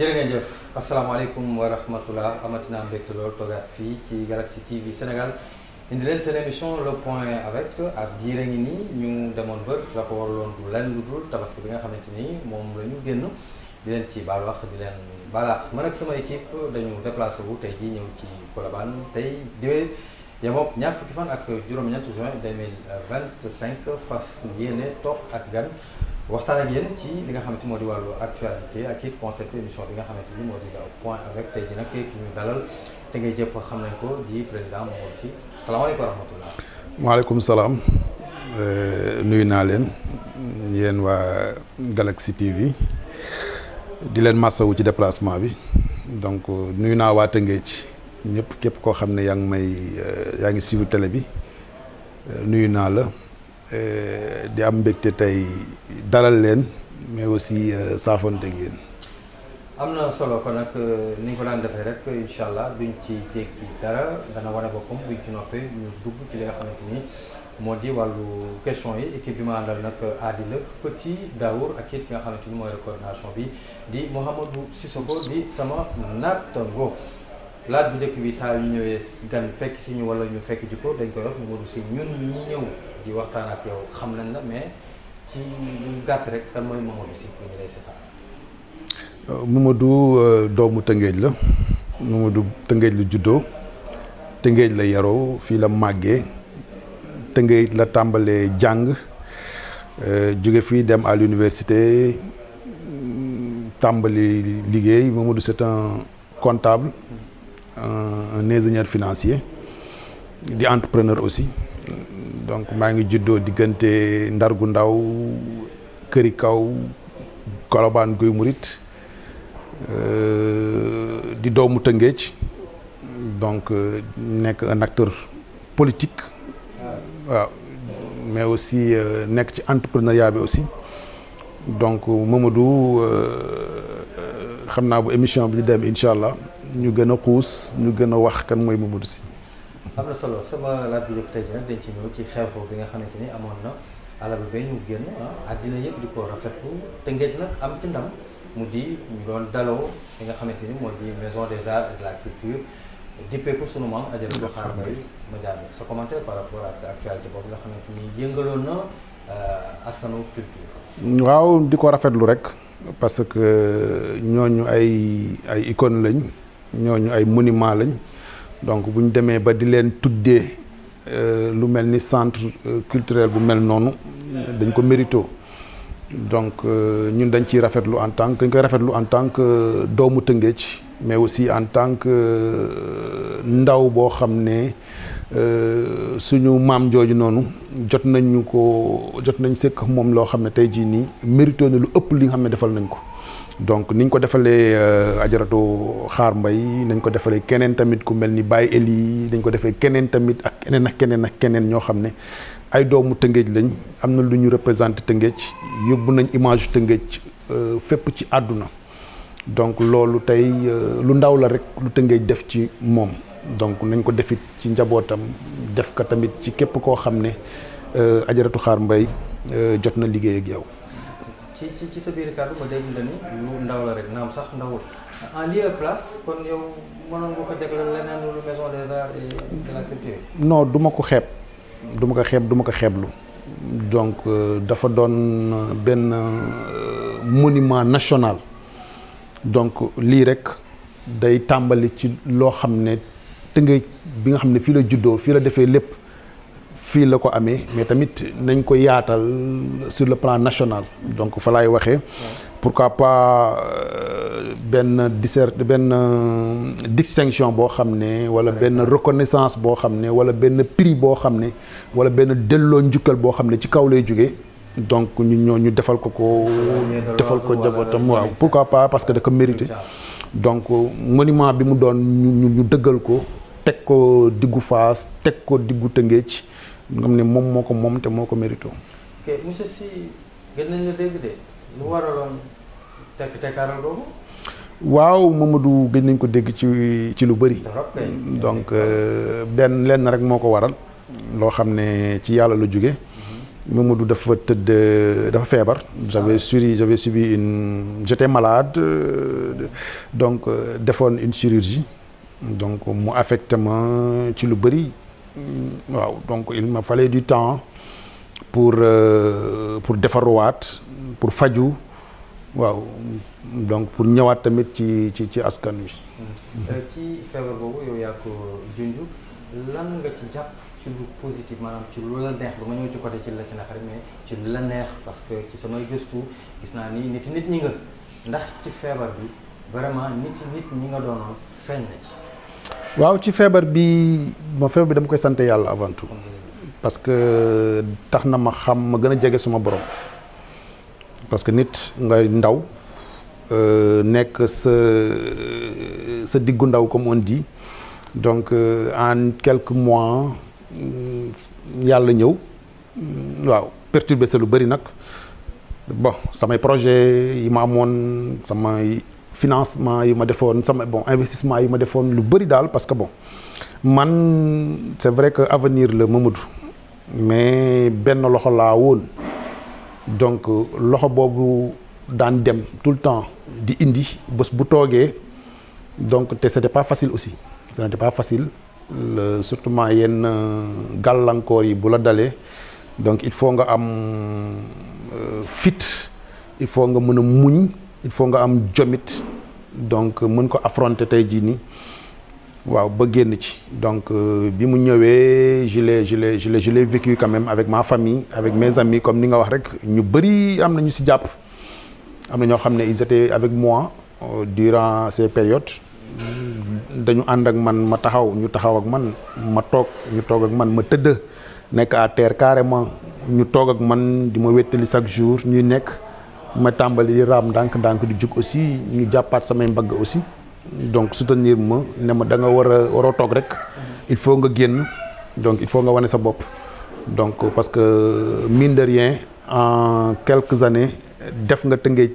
jërë ngeen jëf asalaamaaleykum wa rahmatullah amatina mbégte lool toogaat fii ci Galaxy TV Sénégal indi leen seen émission le point avec ab diire ngi nii ñu demoon bër la ko waraloon du lenn lu dul tabaski bi nga xamante ni moom la ñu génn di leen ci baal wax di leen balaax man ak sama équipe dañu déplacé wu tey jii ñëw ci Colobane tey diwee yemook ñaar fukki fan ak juróom-ñett juin 2025 fas yéene toog ak gan waxtaan ak yéen ci li nga xamante moo di wàllu actualité ak it concept émission bi nga xamante ni moo di le point avec tey jii nag ki ñu dalal te ngay jëpp xam nañ ko di président Momadou Sy salaamaaleykum wa rahmatullah. waaleykum salaam nuyu naa leen yéen waa Galaxy TV di leen massawu ci déplacement bi donc nuyu naa waa Tëngéej ñëpp képp koo xam ne yaa ngi suivre télé bi nuyu naa la di am mbégte tey dalal leen mais aussi saafonte ak yéen. am na solo kon nag ni ñu ko daan defee rek incha allah duñ ci jéggi dara dana wane boppam buñ ci noppee ñu dugg ci li nga xamante ni moo di wàllu question yi équipe bi ma àndal nag Adila Petit Daour ak it ki nga xamante ni mooy coordination bi di Mouhamadou Sissoko di sama naataango. laaj bu njëkk bi saa yu ñëwee gan fekk si ñu wala ñu fekk ji ko dañ koy wax Momadou Sy ñun ñi ñëw di waxtaan ak yow xam nañ la mais ci lu gàtt rek kan mooy Momadou Sy pour ñu lay seetaan. Momadou doomu Tëngéej la Momadou Tëngéej la juddoo Tëngéej la yaroo fii la màggee Tëngéej la tàmbalee jàng jóge fii dem à l'université tàmbali liggéey Momadou c'est un comptable. Un ingénieur financier di entrepreneur aussi donc maa ngi juddoo diggante Ndar gu ndaw Këri Kaw Colobane Guy Murit di doomu Tëngéej donc nekk un acteur politique waaw mais aussi nekk ci entrepreneuriat bi aussi donc Momadou xam naa bu émission bi di dem incha allah ñu gën a xuus ñu gën a wax kan mooy Momadou Sy. am na solo sama laaj bu njëkk tey jii nag dañ ci ñëw ci xew-xew bi nga xamante ni amoon na àllarba ba ñu génn àddina yëpp di ko rafetlu Tëngéej nag am ci ndam mu di ñu doon daloo li nga xamante ni moo di maison des arts et de la culture dippee ko sunu maam Adjaratou Khar Mbaye Madiame sa commentaire par rapport ak actualité boobu nga xamante ni yëngaloon na askanu culture. waaw di ko rafetlu rek parce que ñooñu ay icône lañ. ñooñu ay monument lañ donc bu ñu demee ba di leen tuddee lu mel ni centre culturel bu mel noonu dañ ko mérito donc ñun dañ ciy rafetlu dañ koy rafetlu en tant que doomu Tëngéej mais aussi en tant que ndaw boo xam ne suñu maam jooju noonu jot nañ sekk moom loo xam ne tey jii nii mérito na lu ëpp li nga xam ne defal nañ ko. donc niñ ko defalee Adjaratou Khar Mbaye nañ ko defalee keneen tamit ku mel ni Baye Eli dañ ko defee keneen tamit ak keneen ñoo xam ne ay doomu Tëngéej lañ am na lu ñu représenté Tëngéej yóbbu nañ image Tëngéej fépp ci àdduna donc loolu tey lu ndaw la rek lu Tëngéej def ci moom donc nañ ko defit ci njabootam def ko tamit ci képp koo xam ne Adjaratou Khar Mbaye jot na liggéey ak yow. ci sa biir kàddu ma dégg nga ni lu ndaw la rek naam sax ndawul en lieu et place kon yow mënoon nga ko jagleel leneen lu maison des arts et de la culture. non du ma ko xeeb du ma ko xeeblu donc dafa doon benn monument national donc lii rek day tàmbali ci loo xam ne Tëngéej bi nga xam ne fii la juddoo fii la defee lépp. fii la ko amee mais tamit nañ ko yaatal sur le plan national donc fa laay waxee pourquoi pas benn distinction boo xam ne wala benn reconnaissance boo xam ne wala benn prix boo xam ne wala benn delloo njukkal boo xam ne ci kaw lay jógee donc ñu defal ko njabootam waaw pourquoi pas parce que da ko mérité donc monument bi mu doon ñu dëggal ko teg ko diggu Fass teg ko diggu Tëngéej nga xam ne moom moo ko moom te moo ko mérito. ok monsieur Sy gën nañ la dégg de lu waraloon tekkaaral boobu. waaw Momadou gën nañ ko dégg ci lu bëri. donc lenn rek moo ko waral. loo xam ne ci yàlla la jóge Mamadou dafa tëdd dafa feebar. j'avais subi j'étais malade donc defoon une chirurgie donc mu affecté ma ci lu bëri waaw donc il m'a fallu du temps pour defaruwaat pour faju waaw donc pour ñëwaat tamit ci askan wi. ci feebar boobu yow yaa ko junj lan nga ci jàpp ci lu positif maanaam ci lu la neex ba ma ñëw ci côté ci la ci naqari mais ci lu la neex parce que ci samay gëstu gis naa ni nit ñi nga ndax ci feebar bi vraiment nit ñi nga doonoon feeñ na ci. waaw ci feebar bi dama koy sant yàlla avant tout parce que tax na ma gën a jege suma borom parce que nit ngay ndaw nekk sa diggu ndaw comme on dit donc en quelques mois yàlla ñëw waaw perturbé sa lu bëri nag bon samay projet yi ma amoon samay financement yi ma defoon investissement yi ma defoon lu bëri daal parce que man c'est vrai que avenir la Mamadou mais benn loxo laa woon donc loxo boobu daan dem tout le temps di indi bés bu toogee donc te c'était pas facile aussi ce n'était pas facile surtout yenn gàllankoor yi bu la dalee donc il faut nga am fit il faut nga mën a muñ il faut nga am jomit donc mën ko affronter tey jii nii waaw ba génn ci donc bi mu ñëwee je l'ai vécu quand même avec ma famille avec mes amis comme ni nga wax rek ñu bëri am na ñu ci jàpp am na ñoo xam ne ils étaient avec moi durant ces périodes dañu ànd ak man ma taxaw ñu taxaw ak man ma toog ñu toog ak man ma tëdd nekk à terre carrément ñu toog ak man di ma wéttali chaque jour ñuy nekk ma tàmbali di raam ndànk di jug aussi ñu jàppaat samay mbagg aussi donc soutenir ma ne ma da nga waroo toog rek il faut nga génn donc il faut nga wane sa bopp donc parce que mine de rien en quelques années def nga Tëngéej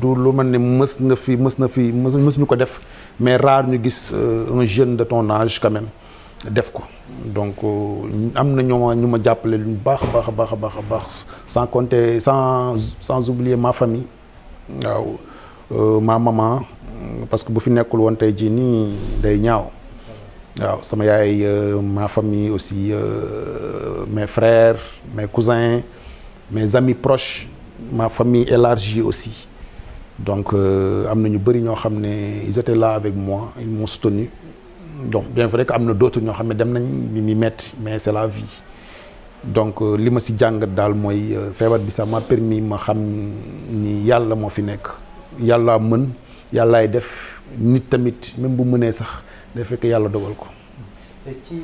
du lu mel ne mës ñu ko def mais rare ñu gis un jeune de ton âge quand même def ko donc am na ñu ma jàppale lu baax a baax sans compter sans oublier ma famille waaw ma maman parce que bu fi nekkul woon tey jii nii day ñaaw waaw sama yaay ma famille aussi mes frères mes cousins mes amis proches ma famille élargie aussi donc am na ñu bëri ñoo xam ne ils étaient là avec moi ils m'ont soutenu donc bien vrai que am na d'autres ñoo xam ne dem nañ bi muy metti mais c'est la vie donc li ma si jàngat daal mooy feebar bi ça m'a permis ma xam ni yàlla moo fi nekk yàlla mën yàllaay def nit tamit même bu mënee sax day fekk yàlla dogal ko. ci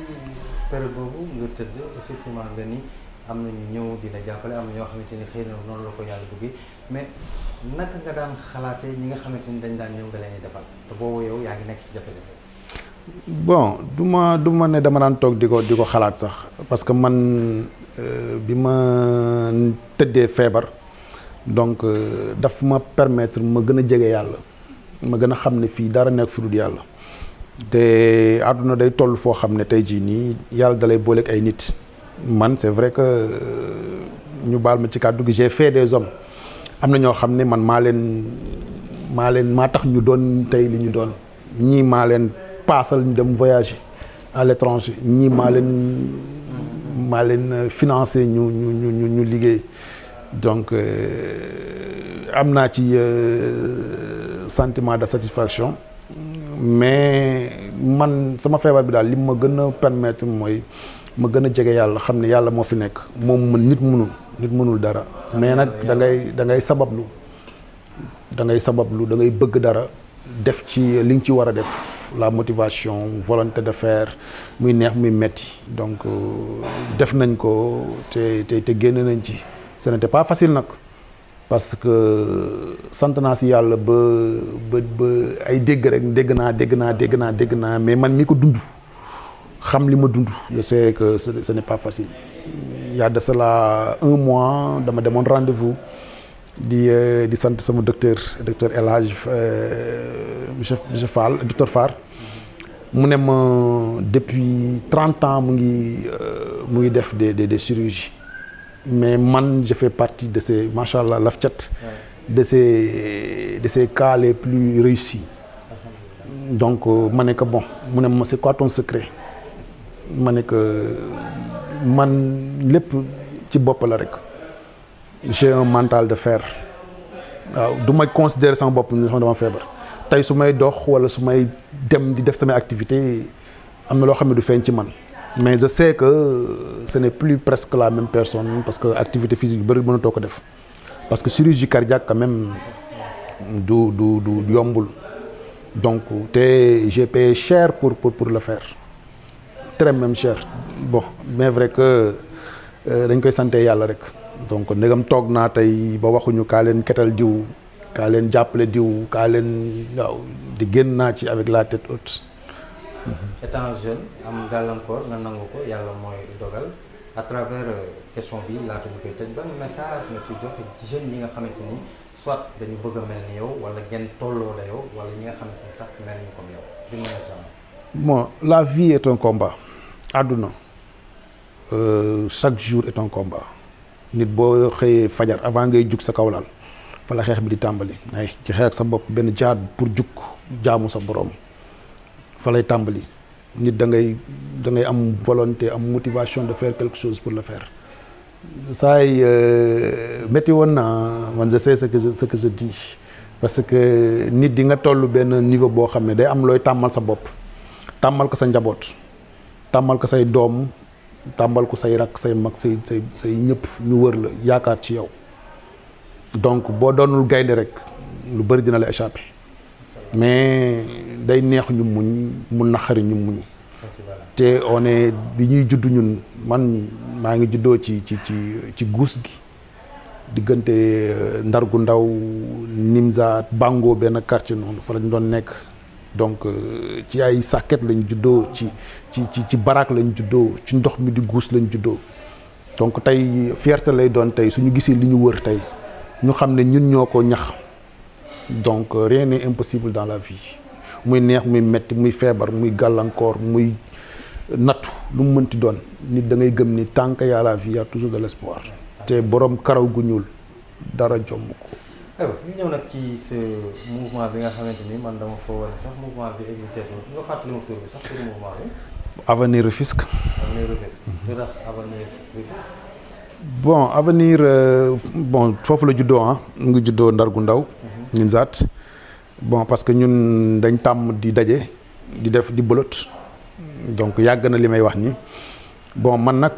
période boobu nga tëdd effectivement nga ni am na ñu ñëw di la jàppale am na ñoo xamante ni xëy na noonu la ko yàlla bëggee mais naka nga daan xalaatee ñi nga xamante ni dañ daan ñëw nga leen di defal te boobu yow yaa ngi nekk ci jafe-jafe. bon du ma ne dama daan toog di ko xalaat sax parce que man bi ma tëddee feebar donc daf ma permettre ma gën a jege yàlla ma gën a xam ne fii dara nekk fi dul yàlla te àdduna day toll foo xam ne tey jii nii yàlla dalay booleeg ay nit man c'est vrai que ñu baal ma ci kàddu gi j'ai fait des hommes am na ñoo xam ne man maa tax ñu doon tey li ñu doon ñii maa leen paasal ñu dem voyager à l'étranger ñii maa leen financer ñu liggéey donc am naa ci sentiment de satisfaction mais man sama feebar bi daal li ma gën a permettre mooy ma gën a jege yàlla xam ne yàlla moo fi nekk moom nit mënul dara mais nag da ngay sabablu da ngay bëgg dara def ci li nga ci war a def la motivation volonté de faire muy neex muy metti donc def nañ ko te génn nañ ci ce n'était pas facile nag parce que sant naa si yàlla ba ay dégg rek dégg naa mais man mi ko dund xam li ma dund je sais que ce n'est pas facile il y a de cela 1 mois dama demoon rendez-vous di sant sama docteur El Hadj monsieur Fall docteur Fall mu ne ma depuis 30 ans mu ngi def des chirurgies mais man je fais partie de ces machallah laf cat de ces cas les plus réussis. Donc ma ne que bon mu ne ma c'est quoi ton secret ma ne que man lépp ci bopp la rek j'ai un mental de fer waaw du ma considérer sama bopp ni xam dama feebar tey su may dox wala su may dem di def samay activité am na loo xam ne du feeñ ci man mais je sais que ce n'est plus presque la même personne parce que activité physique yu bëri mënatoo ko def parce que chirurgie cardiaque quand même du yombul donc te j'ai payé cher pour le faire très même cher bon mais vrai que dañ koy sante yàlla rek donc ndegam toog naa tey ba waxuñu kaa leen ketal diw kaa leen jàppale diw kaa leen waaw di génn naa ci avec la tête haute. étant jeune am gàllankoor nga nangu ko yàlla mooy dogal à travers question bi laata ñu koy tëj ban message nga ci joxe jeunes yi nga xamante ni soit dañu bëgg a mel ni yow wala ngeen tolloo la yow wala ñi nga xamante ni sax mel ni comme yow d'une manière générale. Bon la vie est un combat àdduna chaque jour est un combat nit boo xëyee fajar avant ngay jug sa kawlal fa la xeex bi di tàmbali ay ci xeex ak sa bopp benn jaad pour jug jaamu sa borom fa lay tàmbali nit da ngay am volonté am motivation de faire quelque chose pour le faire saa yi métti woon na man je sais ce que je dis parce que nit di nga toll benn niveau boo xam ne day am looy tàmmal sa bopp tàmmal ko sa njaboot tàmmal ko say doom tàmbal ko say rak say mag say ñëpp ñu wër la yaakaar ci yow donc boo doonul gaynde rek lu bëri dina la échapper mais day neex ñu muñ mu naqari ñu muñ te on est bi ñuy judd ñun man maa ngi juddoo ci guus gi diggante Ndar gu ndaw Nimza Bango benn quartier noonu fa lañ doon nekk donc ci ay sàkket lañ juddoo ci baraak lañ juddoo ci ndox mi di guus lañ juddoo donc tey fierté lay doon tey suñu gisee li ñu wër tey ñu xam ne ñun ñoo ko ñax donc rien n'est impossible dans la vie muy neex muy metti muy feebar muy gàllankoor muy nattu lu mu mënti doon nit da ngay gëm ni tant que y a la vie y a toujours de l'espoir te borom karaw gu ñuul dara jomm ko. aywa ñu ñëw nag ci ce mouvement bi nga xamante ni man dama foo wane sax mouvement bi existé nga fàttali ma tur bi sax tur mouvement bi. Avenir Rufisque. Avenir Rufisque. lu tax Avenir Rufisque. bon Avenir bon foofu la juddoo mu ngi juddoo Ndar gu ndaw. Nimzaat bon parce que ñun dañ tàmm di daje di def di bolot donc yàgg na li may wax ni bon man nag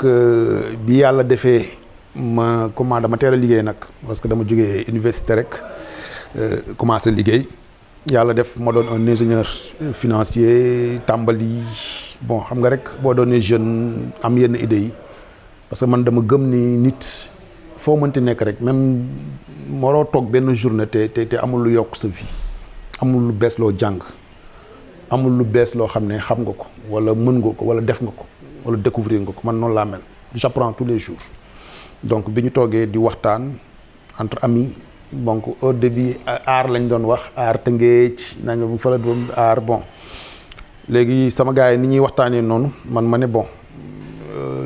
bi yàlla defee ma dama teel a liggéey nag parce que dama jógee université rek commencé liggéey yàlla def ma doon un ingénieur financier tàmbali bon xam nga rek boo doonee jeune am yenn idées yi parce que man dama gëm ni nit foo mënti nekk rek même moroo toog benn journée te amul lu yokk sa vie amul lu bees loo jàng amul lu bees loo xam ne xam nga ko wala mën nga ko wala def nga ko wala découvrir nga ko man noonu laa mel j'apprends tous les jours donc bi ñu toogee di waxtaan entre amis donc au début aar lañ doon wax aar Tëngéej na nga fa la doon aar bon léegi sama gars yi ni ñuy waxtaanee noonu man ma ne bon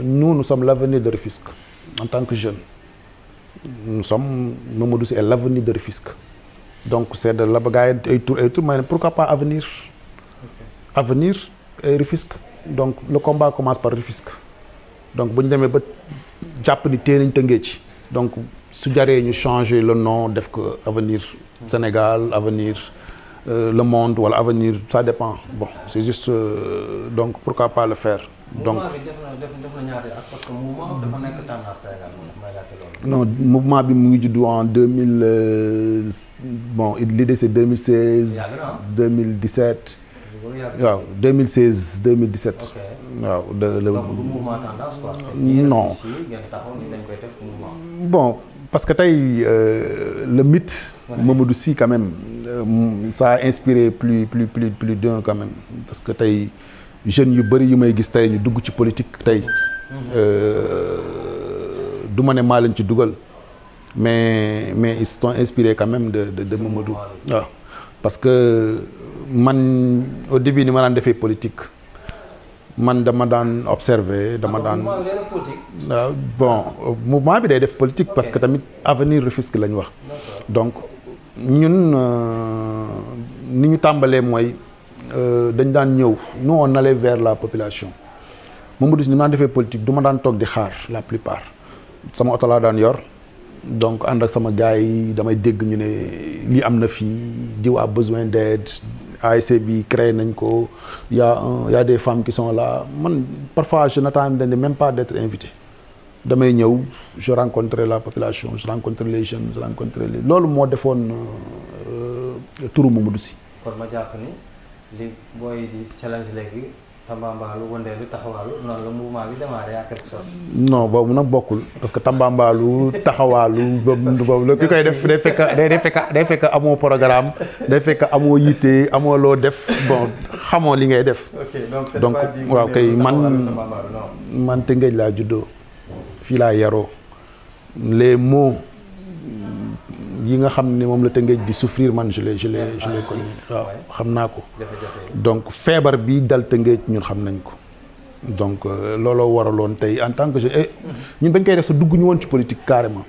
nous sommes l'avenir de Rufisque en tant que jeune Mamadou Sy est l'avenir de Rufisque donc c'est de la gars yi ay tour ma ne pourquoi pas avenir et Rufisque donc le combat commence par Rufisque donc bu ñu demee ba jàpp ni tee nañ Tëngéej donc su jaree ñu changer le nom def ko avenir Sénégal avenir le monde wala avenir ça dépend bon c'est juste donc pourquoi pas le faire donc mouvement bi def na ñaari at parce que mouvement dafa nekk tendance Sénégal may laajte loolu. non mouvement bi mu ngi juddu en 2000 bon l'idée c'est 2016 2017 waaw 2016 2017 waaw donc du mouvement tendance quoi. non ngeen taxaw ni dañ koy def mouvement. bon parce que tey le mythe Mamadou Sy quand même ça a inspiré plus d'un quand même parce que tey jeunes yu bëri yu may gis tey ñu dugg ci politique tey du ma ne maa leen ci dugal mais ils sont inspirés quand même de Mamadou waaw parce que man au début ni ma daan defee politique man dama daan observer dama daan waaw bon mouvement bi day def politique parce que tamit avenir Rufisque lañ wax donc ñun ni ñu tàmbalee mooy dañ daan ñëw nous on allait vers la population Mamadou Sy ni ma defee politique du ma daan toog di xaar la plupart sama oto laa daan yor donc ànd ak sama gars yi damay dégg ñu ne lii am na fii diw a besoin d'aide ASC bi créé nañ ko y a des femmes qui sont là man parfois je n'attendais même pas d'être invité damay ñëw je rencontrais la population je rencontrais les jeunes je rencontrais les loolu moo defoon turu Mamadou Sy. kon ma jàpp ni li booy di challenge léegi Tambambalu wëndeelu taxawaalu noonu la mouvement bi démarré à quelque sorte. non boobu nag bokkul parce que Tambambalu taxawaalu boobu ki koy def day fekk amoo programme day fekk amoo yitte amoo loo def bon xamoo li ngay def. donc waaw kay man Tëngéej laa juddoo fii laa yaroo les mots yi nga xam ne moom la Tëngéej di souffrir man je l'ai connu waaw xam naa ko donc feebar bi dal Tëngéej ñun xam nañ ko donc looloo waraloon tey en tant que je ñun bañ koy def sa dugg ñu woon ci politique carrément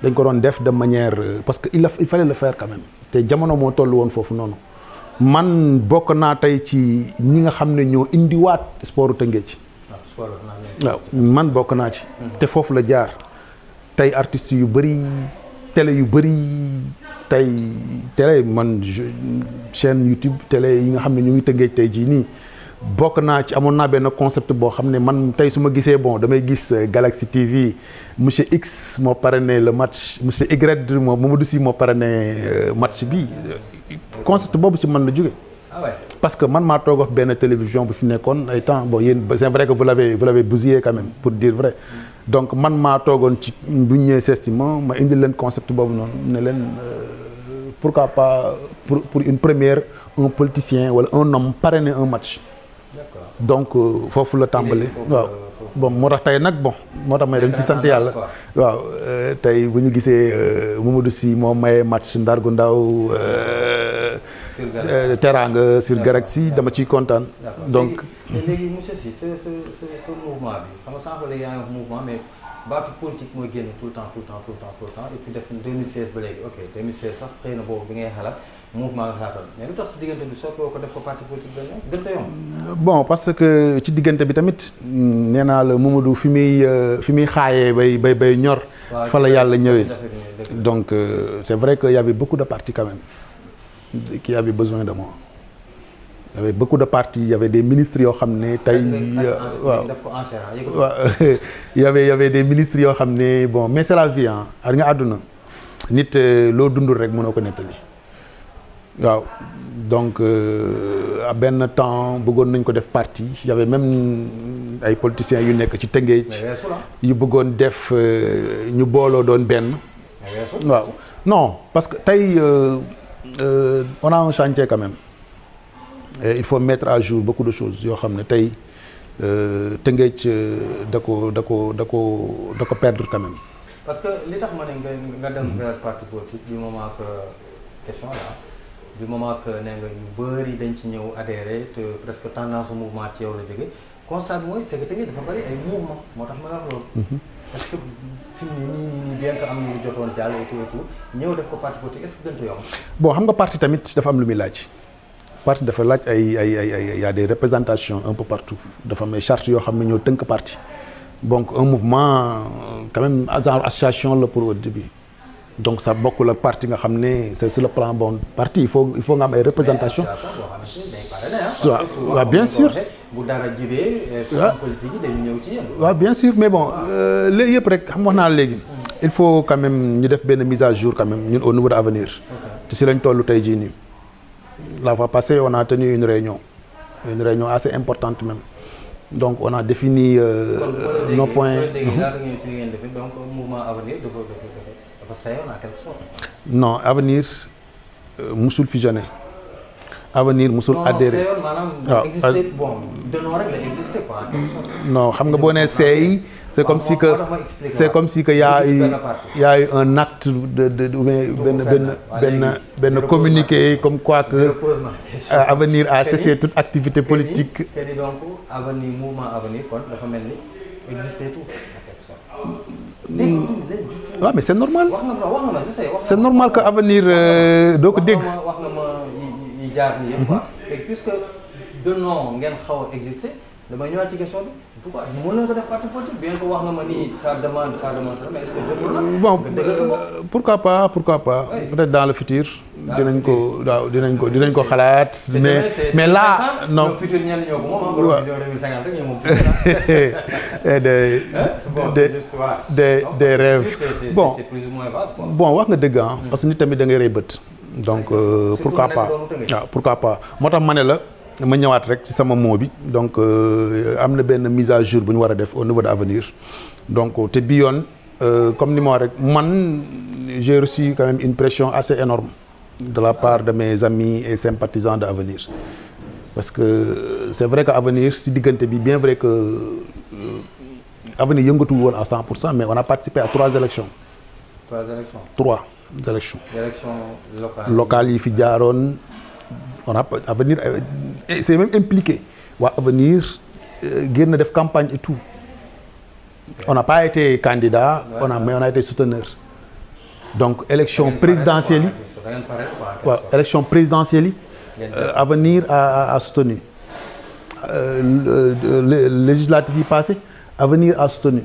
dañ ko doon def de manière parce que il fallait le faire quand même te jamono moo toll woon foofu noonu man bokk naa tey ci ñi nga xam ne ñoo indiwaat sportu Tëngéej waaw man bokk naa ci te foofu la jaar tey artistes yu bëri télé yu bëri tey télé man chaîne YouTube télé yi nga xam ne ñu ngi Tëngéej tey jii nii bokk naa ci amoon naa benn concept boo xam ne man tey su ma gisee bon damay gis Galaxy TV monsieur X moo parrainé le match monsieur Y moo Mamadou Sy moo parrainé match bi concept boobu ci man la jóge parce que man maa toog wax benn télévision bu fi nekkoon ay temps bon yéen c'est vrai que vous l'avez bousillé quand même pour dire vrai donc man maa toogoon ci bu ñu ñëwee Sestiment ma indi leen concept boobu noonu ne leen pourquoi pas pour une première un politicien wala un homme parrainer un match donc foofu la tàmbali waaw bon moo tax tey nag bon moo tax may dañ ci sant yàlla waaw tey bu ñu gisee Mamadou Sy moo maye match Ndargu Ndaw Teranga sur Galaxy dama ciy kontaan donc léegi monsieur Sy sa mouvement bi xam nga sànq léegi yaa ngi wax mouvement mais baatu politique mooy génn tout le temps et puis def 2016 ba léegi ok 2016 sax xëy na boobu bi ngay xalaat mouvement nga xalaatal mais lu tax si diggante bi soppoo ko def ko parti politique ba ñoom gën a yomb. bon parce que ci diggante bi tamit nee naa la Mamadou fi muy xaayee bay ñor. fa la yàlla ñëwee. donc c'est vrai que y avait beaucoup de partis quand même qui avaient besoin de moi. Il y avait beaucoup de partis, il y avait des ministres yoo xam ne tey waaw il y avait des ministres yoo xam ne bon mais c'est la vie ah ar nga àdduna nit loo dundul rek mënoo ko nettali waaw donc à benn temps bëggoon nañ ko def parti il y avait même ay politiciens yu nekk ci Tëngéej yu bëggoon def ñu booloo doon benn waaw non parce que tey on a un chantier quand même. Et il faut mettre à jour beaucoup de choses yoo xam ne tey Tëngéej da ko perdre quand même. parce que li tax ma ne nga dem vers parti politique du moment que question là du moment que nee nga ñu bëri dañ ci ñëw adhéré te presque tendance mouvement ci yow la jóge constat bi mooy c'est que Tëngéej dafa bëri ay mouvement moo tax ma wax loolu. est-ce que fi mu nii bien que am na lu jotoon jàll et tout ñëw def ko parti politique est-ce que gën a yomb. bon xam nga parti tamit dafa am lu muy laaj. parti dafa laaj y a des représentations un peu partout dafa am ay chartes yoo xam ne ñoo tënk parti donc un mouvement quand même genre association la pour au début donc ça bokkul ak parti nga xam ne c'est sur le plan bon parti il faut nga am ay représentation waaw bien sûr bu dara jibee politique yi dañu ñëw ci yéen waaw bien sûr mais bon léegi yëpp rek xam wax naa léegi il faut quand même ñu def benn mise à jour quand même ñun au niveau de Avenir te si lañ toll tey jii nii la fois passée, on a tenu une réunion assez importante même. Donc on a défini nos points. Donc mouvement Avenir dafa sayoon en quelque sorte. Non, Avenir musul fusionné. Avenir musul adhéré. Non, existé bon de nom rek la existé quoi. Non, xam nga boo nee seey c'est comme si que y a eu un acte de communiqué comme quoi que Avenir a cessé toute activité politique. Donc Avenir mouvement Avenir kon dafa mel ni existé tout. waaw mais c'est normal. C'est normal que Avenir doo ko dégg. wax nga ma yi jaar nii yëpp quoi. Et puisque de nom ngeen xaw a existé damay ñëwaat ci question bi pourquoi mën na ko def parti politique bien que wax nga ma ni ça demande ça mais est-ce que jotul na. bon pourquoi pas peut-être dans le futur. dinañ ko xalaat. mais là non. le futur ñenn ñoo ko moom vision 2050 rek ñoo moom. des rêves. bon c'est plus ou moins vague quoi. bon wax nga dëgg ah. parce que nit tamit da ngay rëy bët. donc pourquoi pas waaw pourquoi pas moo tax ma ne la. ma ñëwaat rek ci sama mot bi donc am na benn mise à jour bu ñu war a def au niveau de Avenir donc te bi yoon comme ni ma wax rek man j'ai reçu quand même une pression assez énorme de la part de mes amis et sympathisants de Avenir parce que c'est vrai que Avenir ci diggante bi bien vrai que Avenir yëngatul woon à 100% mais on a participé à 3 élections. 3 élections. locales yi fi jaaroon. On a Avenir c'est même impliqué waa Avenir génn def campagne et tout. On n'a pas été candidat mais on a été souteneur. Donc élection présidentielle yi waaw élection présidentielle yi Avenir a soutenu législative yi passé Avenir a soutenu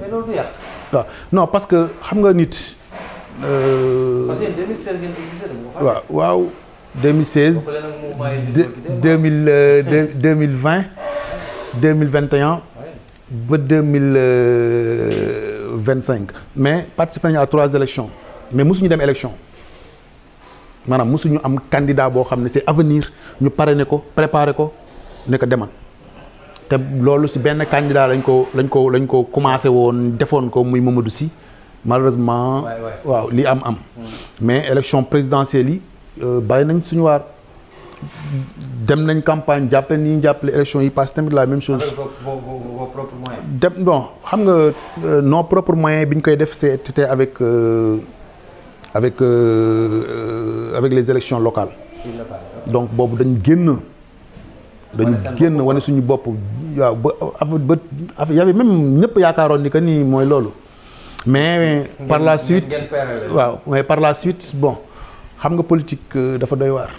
waaw non parce que xam nga nit parce que 2016 ngeen existé waaw 2016 2020 2021 ba 2025 mais participé nañu à 3 élections mais mosuñu dem élection maanaam mosuñu am candidat boo xam ne c'est Avenir ñu parrainé ko préparé ko ne ko demal te loolu si benn candidat lañ ko commencé woon defoon ko muy Mamadou Sy malheureusement waaw li am mais élection présidentielle yi bàyyi nañ suñu waar dem nañ campagne jàppale ni ñu jàppale élection yi passe tamit la même chose. Avec vos propres moyens. dem bon xam nga nos propres moyens bi ñu koy def c'était avec les élections locales. donc boobu dañ génn wane suñu bopp waaw ba y avait même ñëpp yaakaaroon ni que nii mooy loolu mais par la suite bon xam nga politique dafa doy waar.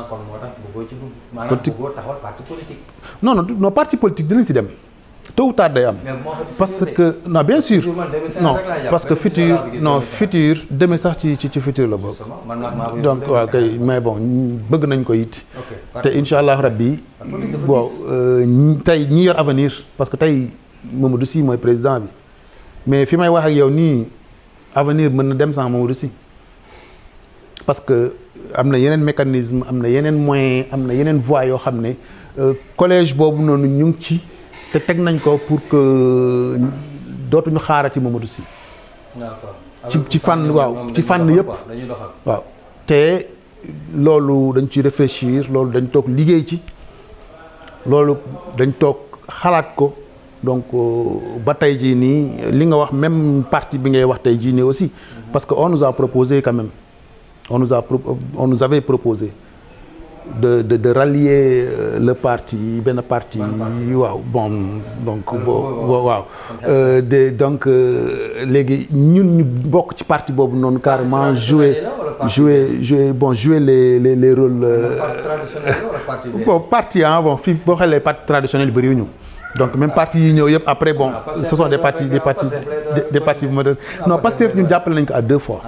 kon moo tax bëggoo ci maanaam bëggoo taxawal parti politique. non parti politique dinañ si dem tôt ou tard day am. parce que non bien sûr non parce que futur demee sax ci futur la bokk. donc waaw kay mais bon bëgg nañ ko it. te incha allah rabbi bon tey ñi yor Avenir parce que tey Mamadou Sy mooy président bi mais fi may wax ak yow nii Avenir mën na dem sans Mamadou Sy parce que am na yeneen mécanisme am na yeneen moyen am na yeneen voies yoo xam ne collège boobu noonu ñu ngi ci te teg nañ ko pour que dootuñu xaarati Mamadou Sy ci fànn waaw ci fànn yëpp waaw te loolu dañ ci réfléchir loolu dañ toog liggéey ci loolu dañ toog xalaat ko donc ba tey jii nii li nga wax même parti bi ngay wax tey jii nii aussi parce que on nous a proposé quand même on nous avait proposé de rallier le parti benn parti waaw bon donc waaw donc léegi ñun ñu bokk ci parti boobu noonu carrément jouer les rôles bon parti bon fii boo xoolee parti traditionnel bëriwuñu donc même parti yi ñëw yëpp après bon ce sont des partis modernes non Pastef ñun jàppale nañ ko à 2 fois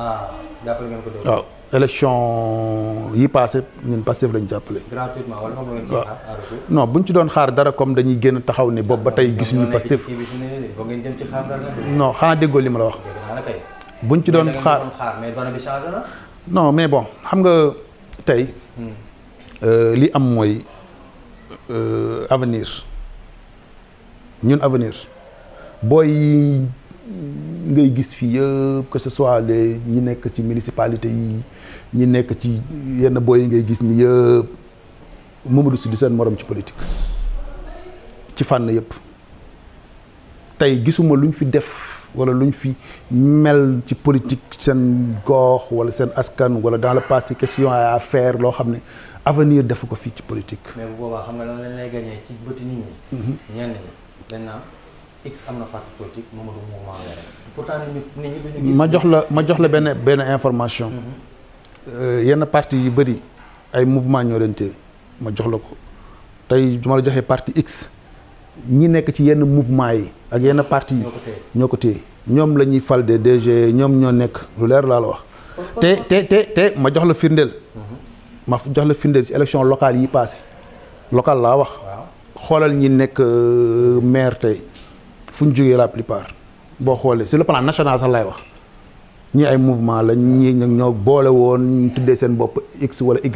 waaw élection yi passé ñun Pastef lañu jàppale. gratuitement wala xam nga waaw non buñ ci doon xaar dara comme dañuy génn taxaw ne boobu ba tey gisuñu Pastef. non xanaa déggoo li ma la wax. buñ ci doon xaar mais donne bi changé na. non mais bon xam nga tey li am mooy Avenir ñun Avenir booy ngay gis fii yëpp que ce soit les ñi nekk ci municipalité yi ñi nekk ci yenn booy yi ngay gis ni yëpp Mamadou Sy du seen morom ci politique ci fànn yëpp tey gisuma lu ñu fi def wala lu ñu fi mel ci politique seen gox wala seen askan wala dans le passé question à faire loo xam ne avenir defu ko fii ci politique. mais bu boobaa xam nga lan lañ lay gagné ci bëti nit ñi. ñenn ñi dañ naan X am na parti politique Mamadou mouvement la pourtant nit ñi duñu gis. ma jox la benn information. yenn parti yu bëri ay mouvement ñoo leen téye ma jox la ko tey ma la joxee parti X ñi nekk ci yenn mouvement yi ak yenn parti yi ñoo ko téye ñoom la ñuy fal de DG ñoom ñoo nekk lu leer laa la wax. te ma jox la firndeel. ma jox la firndeel ci élection locale yi passé local laa wax. xoolal ñi nekk maire tey fu ñu jógee la plupart boo xoolee sur le plan national sax laay wax ñi ay mouvement la ñi ñoo boole woon ñu tuddee seen bopp X wala Y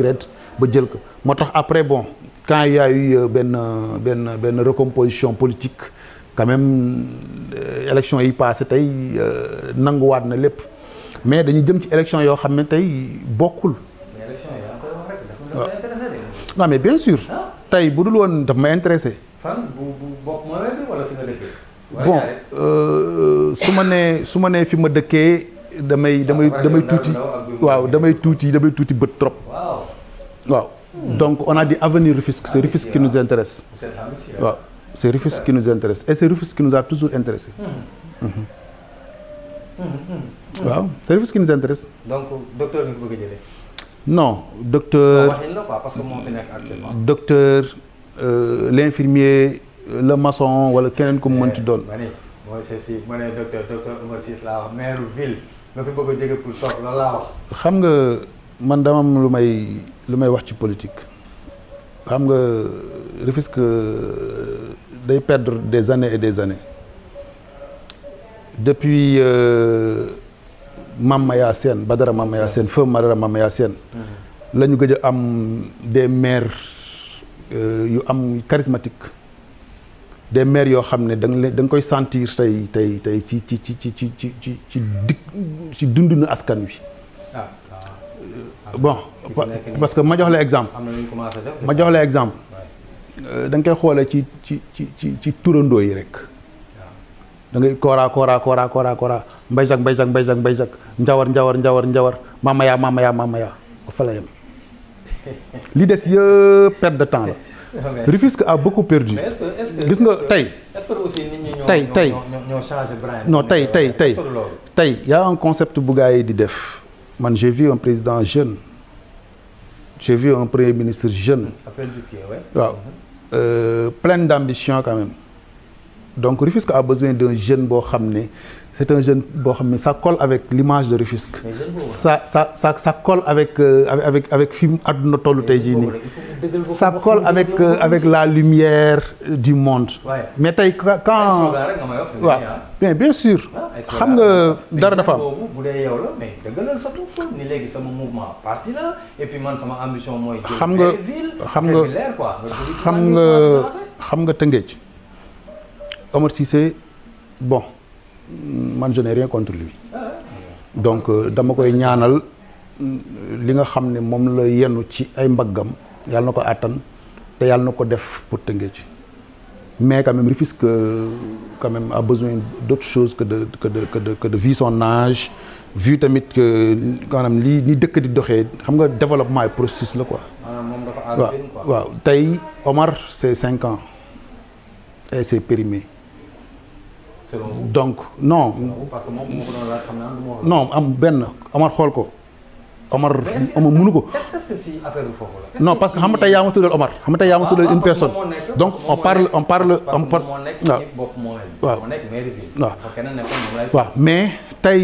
ba jël ko moo tax après bon quand il y a eu benn recomposition politique quand même élection yi passé tey nanguwaat na lépp mais dañuy jëm ci élection yoo xam ne tey bokkul. non mais bien sûr tey bu dul woon daf ma intéressé. fan bu bokk ma wala fi nga dëkkee. bon su ma nee fi ma dëkkee damay tuuti waaw damay tuuti bët trop. waaw donc on a dit avenir Rufisque, c'est Rufisque qui nous intéresse. waaw c'est Rufisque qui nous intéresse et c'est Rufisque qui nous a toujours intéressé. waaw c'est Rufisque qui nous intéresse. donc docteur bi nga bëgg a jëlee. non docteur parce que moo fi nekk actuellement. docteur l'infirmier le maçon wala keneen ku mu mënti doon. mooy si ma ne docteur Oumar Ciss laa wax maire ville nga fi bëgg a jóge pour toog loolu laa wax. xam nga man dama am lu may wax ci politique xam nga Rufisque day perdre des années et des années depuis Mamaya Sène Badara Mamaya Sène feu Badara Mamaya Sène la ñu gëj a am des maires yu am charismatique des maires yoo xam ne da nga koy sentir tey ci dundinu askan wi. bon parce que ma jox la exemple. ma jox la exemple. da nga koy xoolee ci turandoo yi rek. da ngay koora mbayjak njawar mamaya fa la yem li des yëpp perte de temps la. Rufisque a beaucoup perdu. gis nga tey. est-ce que aussi nit ñi ñoo changé brand. non tey y a un concept bu gars yi di def man j'ai vu un président jeune j'ai vu un premier ministre jeune. appel du pied, ouais. waaw plein d'ambition quand même donc Rufisque a besoin d'un jeune boo xam ne c'est un jeune boo xam ne ça colle avec l'image de Rufisque. ça colle avec fi mu àdduna tollu tey jii nii. ça colle avec la lumière du monde. mais tey quand waaw bien sûr. xam nga dara dafa am. bu dee yow la mais dëggalal sa bopp ni léegi sama mouvement parti la et puis man sama ambition mooy. xam nga Tëngéej Omar Cissé bon man je n'ai rien contre lui donc dama koy ñaanal li nga xam ne moom la yenu ci ay mbaggam yàlla na ko àttan te yàlla na ko def pour Tëngéej mais quand même Rufisque quand même a besoin d'autre chose que de vu son âge vu tamit que maanaam lii ni dëkk di doxee xam nga développement et processus la quoi. waaw tey Omar c'est 5 ans et c'est périmé. donc non. parce que moom moo ko doon laaj xam naa non am benn Omar xool ko. Omar mënu ko. est-ce que si affaire bi foofu la. non parce que xam nga tey yaa ma tuddal Omar xam nga tey yaa ma tuddal une personne. donc on parle waaw mais tey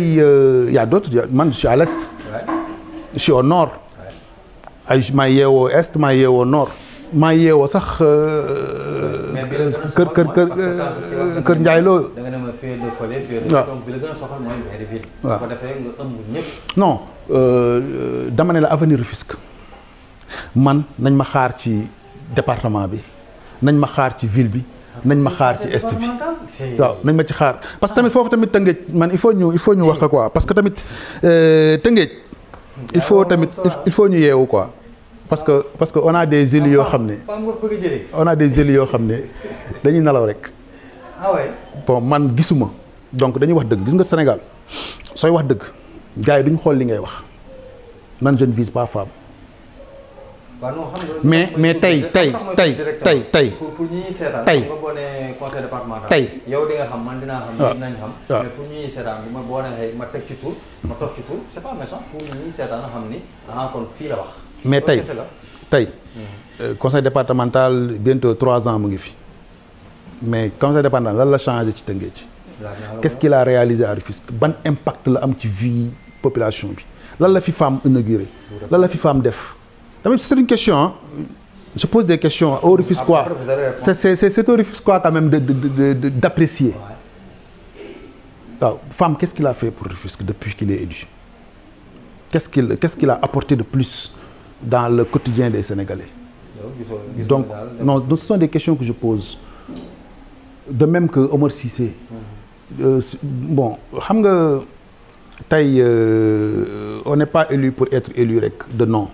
y a d'autres man je suis à l'est. je suis au nord. ay maa yeewoo est maa yeewoo nord. maa yeewoo sax kër Ndiaye Lo. da nga ne ma pied de folie pied de donc bi la gën a soxal mooy mairie ville. waaw bu ko defee nga ëmb ñëpp. non dama ne la avenir Rufisque man nañ ma xaar ci département bi nañ ma xaar ci ville bi nañ ma xaar ci est bi waaw nañ ma ci xaar parce que tamit foofu tamit Tëngéej man il faut ñu wax ko quoi parce que tamit Tëngéej il faut ñu yeewu quoi. parce que on a des élus yoo xam ne on a des élus yoo xam ne dañuy nelaw rek ah ouais. bon man gisuma donc dañuy wax dëgg gis nga Sénégal sooy wax dëgg gars yi duñ xool li ngay wax man je ne vise pas femme. mais tey pour ñi seetaan tey nga boo nee conseil départemental tey yow di nga xam man dinaa xam ñi dinañ xam mais pour ñi seetaan bu ma boo nee ma teg ci tur ma tof ci tur c'est pas méchant pour ñi seetaan nga xam ni kon fii la wax mais tey conseil départemental bientôt 3 ans mu ngi fi mais conseil départemental lan la changé ci Tëngéej qu'est-ce qu'il a réalisé à Rufisque ban impact la am ci vie population bi lan la fi femme inauguré lan la fi femme def c'est une question, hein. Je pose des questions au Rufisquois. C'est au Rufisquois quand même d'apprécier. Femme, qu'est-ce qu'il a fait pour Rufisque depuis qu'il est élu? Qu'est-ce qu'il a apporté de plus dans le quotidien des Sénégalais? Donc, non, ce sont des questions que je pose. De même que Omar Cissé. Bon, on n'est pas élu pour être élu de nom.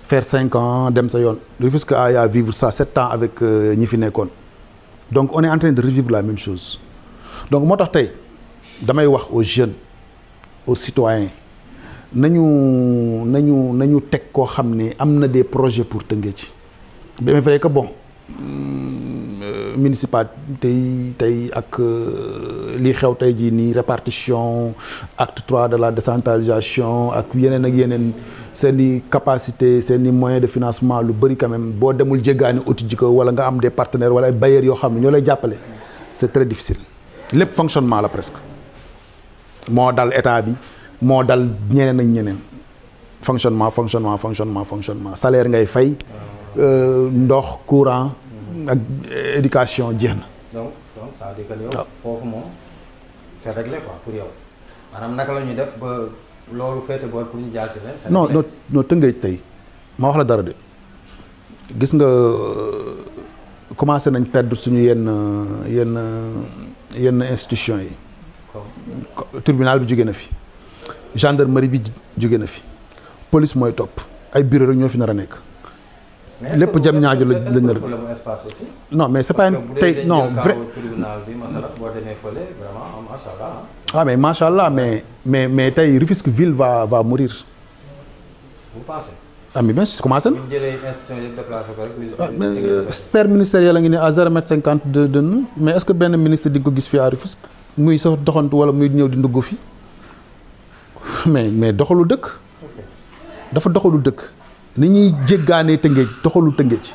Faire 5 ans, dem sa yoon. Rufisque a à vivre ça 7 ans avec ñi fi nekkoon. Donc on est en train de revivre la même chose. Donc moo tax tey damay wax aux jeunes, aux citoyens nañu teg koo xam ne am na des projets pour Tëngéej. Bien vrai que bon municipalité tey ak li xew tey jii nii répartition acte 3 de la décentralisation ak yeneen seeni capacité seeni moyens de financement lu bëri quand même boo demul jéggaani uti ji ko wala nga am des partenaires wala ay bailleurs yoo xam ne ñoo lay jàppale c'est très difficile lépp fonctionnement la presque moo dal état bi moo dal ñeneen ak ñeneen fonctionnement salaire ngay fay ndox courant ak éducation jeex na. donc ça veut dire que yow foofu moom c'est réglé quoi pour yow maanaam naka la ñuy def ba loolu féete boor pour ñu jaar ci leen. non Tëngéej tey ma wax la dara de gis nga commencé nañ perdre suñu yenn institutions yi. tribunal bi jóge na fi gendarmerie bi jóge na fi police mooy topp ay bureau rek ñoo fi nar a nekk. lépp jëm ñaaju la ñu non mais c'est pas tey non vrai mais macha allah mais tey Rufisque ville va mourir. Vous pensez? Mais bien sûr commencé na. Sphère ministérielle a ngi ne à 0,50 m de nous mais est-ce que benn ministre di nga ko gis fii à Rufisque muy sax doxantu wala muy ñëw di ndugg fi mais doxalu dëkk. dafa doxalu dëkk. ni ñuy jéggaanee Tëngéej doxalu Tëngéej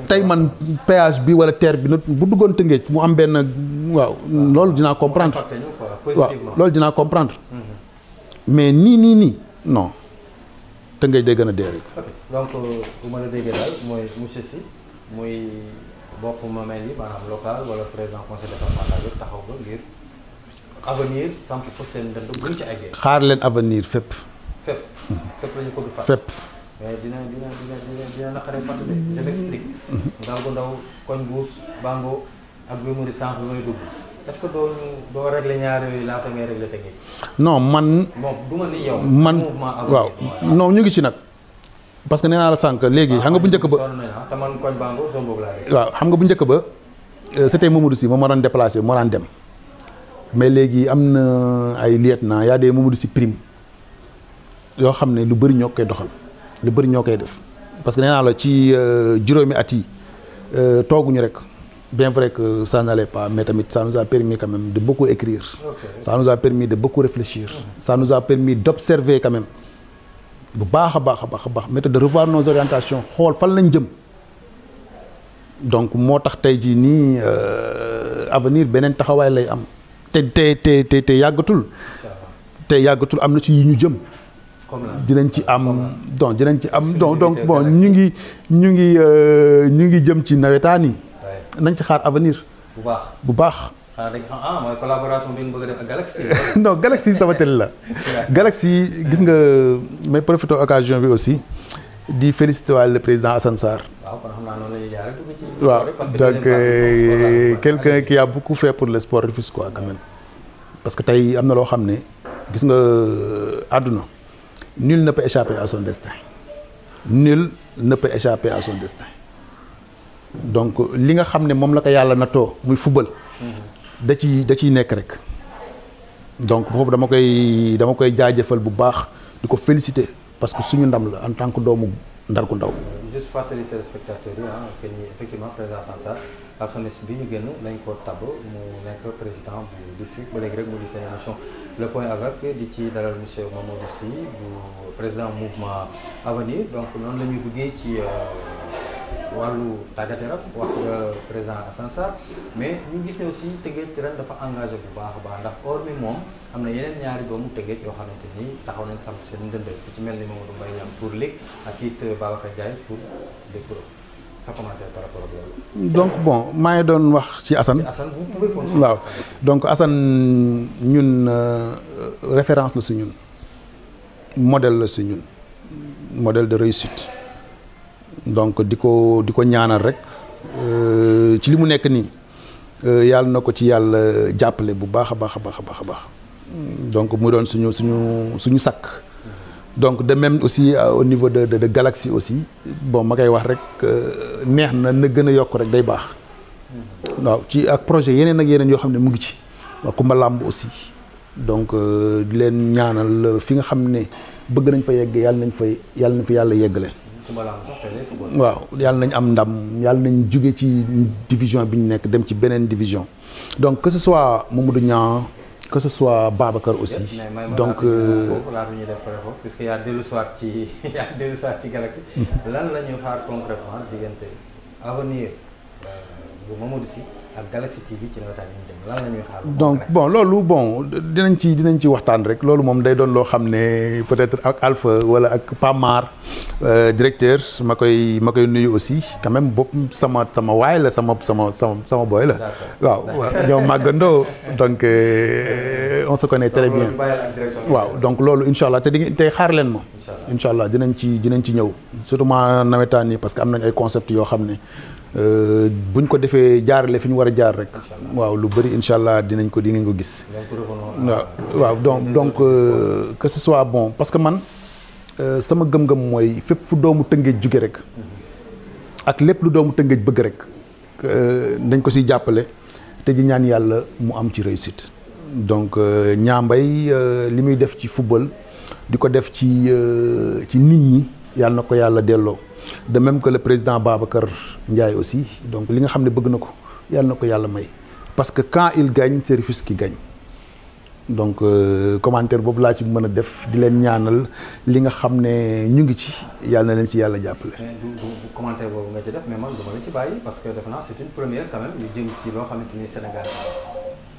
tey man péage bi wala terre bi bu duggoon Tëngéej mu am benn waaw loolu dinaa comprendre waaw loolu dinaa comprendre mais nii non Tëngéej day gën a dee rek. donc bu ma la déggee daal mooy monsieur Sy muy bopp mamel yi maanaam local wala président conseil départemental yëpp taxaw ba ngir avenir samp fa seen dënd buñ ci eggee. xaar leen avenir fépp. fépp la ñu ko du fàtt. fépp. mais dina naqaree fàtt de je m'explique. ndaw koñ buus bango ak bi mu di sànq bi may dugg est-ce que doo régler ñaar yooyu laata ngay régler Tëngéej. non man. bon du ma ni yow. man waaw non ñu ngi ci nag. parce que nee naa la sànq léegi xam nga bu njëkk ba. te man koñ bango zone boobu laa waaw xam nga bu njëkk ba c'était Mamadou Sy moom moo daan déplacé moo daan dem mais léegi am na ay lieutenant y a des Mamadou Sy prime yoo xam ne lu bëri ñoo koy doxal lu bëri ñoo koy def parce que nee naa la ci juróomi at yi tooguñu rek bien vrai que ça n'allait pas mais tamit ça nous a permis quand même de beaucoup écrire. Ça nous a permis de beaucoup réfléchir. Ça nous a permis d'observer quand même bu baax a baax mais de revoir nos orientations xool fan lañ jëm donc moo tax tey jii nii avenir beneen taxawaay lay am te yàggatul am na ci yi ñu jëm. dinañ ci am donc bon ñu ngi jëm ci nawetaan yi nañ ci xaar avenir bu baax mooy collaboration bi nga bëgg a def ak Galaxy non Galaxy sama télé la Galaxy gis nga may profiter occasion bi aussi di féliciter waale le président Assane Sarr waaw donc quelqu'un qui a beaucoup fait pour le sport rufisquois quand même parce que tey am na loo xam ne gis nga àdduna nul ne peut échapper à son destin. Nul ne peut échapper à son destin. donc li nga xam ne moom la ko yàlla nattoo muy football da ciy nekk rek donc foofu dama koy jaajëfal bu baax di ko féliciter parce que suñu ndam la en tant que doomu Ndar gu ndaw. juste fàttali téléspectateurs yi que ni effectivement président Assane Sarr alxames bi ñu génn lañ ko tabb mu nekk président bu district ba léegi rek mu di seen émission le point avec di ci dalal monsieur Mamadou Sy bu président mouvement Avenir donc noonu la ñuy duggee ci wàllu tàggat yaram wax nga président Assane Sarr mais ñu gis ne aussi Tëngéej ren dafa engagé bu baax a baax ndax hormis moom am na yeneen ñaari doomu Tëngéej yoo xamante ni taxaw nañ sam seen ndënd ku ci mel ni Mamadou Mbaye Niang pour Ligue ak it Babacar Ndiaye pour Décro sa commentaire par rapport ak loolu. donc bon maa ngi doon wax ci Assane. vous pouvez continuer. waaw donc Assane ñun référence la si ñun modèle la si ñun modèle de réussite donc di ko ñaanal rek ci li mu nekk nii yàlla na ko ci yàlla jàppale bu baax a baax a baax a baax a baax donc mu doon suñu sakk. donc de même aussi au niveau de Galaxy aussi bon ma koy wax rek neex na gën a yokk rek day baax waaw ci ak projet yeneen ak yeneen yoo xam ne mu ngi ci waa Kumba Làmb aussi donc di leen ñaanal fi nga xam ne bëgg nañ fa yegg yàlla nañ fa yàlla yeggale waaw yàlla nañ am ndam yàlla nañ jóge ci division bi ñu nekk dem ci beneen division donc que ce soit Mamadou Niang que ce soit Babacar aussi donc puisque y a dellu soir ci Galaxy lan la ñuy xaar concrètement diggante Avenir bu Mamadou Sy ak Galaxy TV ci nawetaan yi ñu dem lan la ñuy xaar donc bon loolu bon dinañ ci waxtaan rek loolu moom day doon loo xam ne peut-être ak Alpha wala ak Pamar directeur ma koy nuyu aussi quand même bopp sama waay la sama boy la waaw ñoo màggandoo donc on se connaît très bien waaw donc loolu incha allah tey xaar leen ma incha allah dinañ ci ñëw surtout ma nawetaan yi parce que am nañ ay concept yoo xam ne buñ ko defee jaarale fi ñu war a jaar rek waaw lu bëri incha allah di ngeen ko gis waaw donc que ce soit bon parce que man sama gëm-gëm mooy fépp fu doomu Tëngéej jóge rek ak lépp lu doomu Tëngéej bëgg rek dañ ko siy jàppale te di ñaan yàlla mu am ci réussite donc ñaambay li muy def ci football di ko def ci nit ñi yàlla na ko yàlla delloo de même que le président Babacar Ndiaye aussi donc li nga xam ne bëgg na ko yàlla na ko yàlla may parce que quand il gagne c'est Rufisque qui gagne donc commentaire boobu laa ci mën a def di leen ñaanal li nga xam ne ñu ngi ci yàlla na leen ci yàlla jàppale. mais du commentaire boobu nga ci def mais man dama la ci bàyyi parce que defe naa c'est une première quand même ñu jëm ci loo xamante ni Sénégal